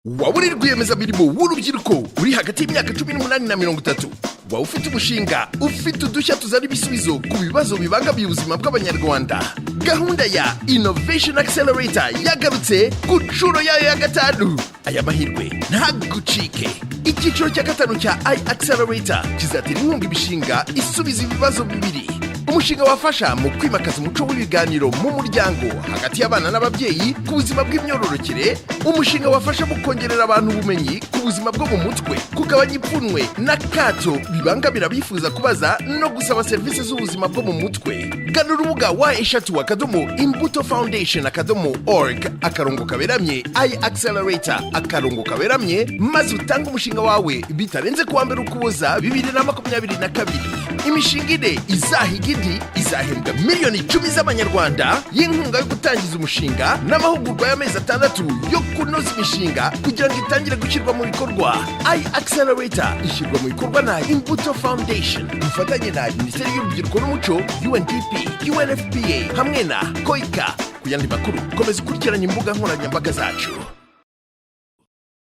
waba uri rwiyemezamirimo w'urubyiruko uri hagati y'imyaka 18 na 30, waba ufite umushinga ufite udushya tuzana ibisubizo ku bibazo bibangamiye ubuzima bw'abanyarwanda. Gahunda ya Innovation Accelerator yagarutse ku nshuro yayo ya gatanu. Aya mahirwe ntagucike. Icyiciro cya gatanu cya Accelerator kizatera inkunga imishinga isubiza ibibazo bibiri. Umushinga wafasha mu kwimakaza umuco w'ibiganiro mu muryango hagati y'abana n'ababyeyi ku buzima bw'imyororokere, umushinga wafasha mu kongerera abantu ubumenyi ku buzima bwo mu mutwe, kugabanya ipfunwe n'akato bibangamira bifuza kubaza no gusaba serivisi z'ubuzima bwo mu mutwe. Gana urubuga wa@imbutofoundation.org /kaberamye iAccelerator /kaberamye maze utange umushinga wawe bitarenze kuwa mbere Ukuboza 2022. Imishinga ine izahiga indi izahembwa miliyoni 10 z'amanyarwanda y'inkunga yo gutangiza umushinga n'amahugurwa y'amezi 6 yo kunoza imishinga kugira ngo itangire gushyirwa mu bikorwa. iAccelerator ishyirwa mu bikorwa na Imbuto Foundation ifatanye na Minisiteri y'Urubyiruko n'Umuco, UNDP, UNFPA hamwe na KOICA. Ku yandi makuru komeza ukurikirana imbuga nkoranyambaga zacu.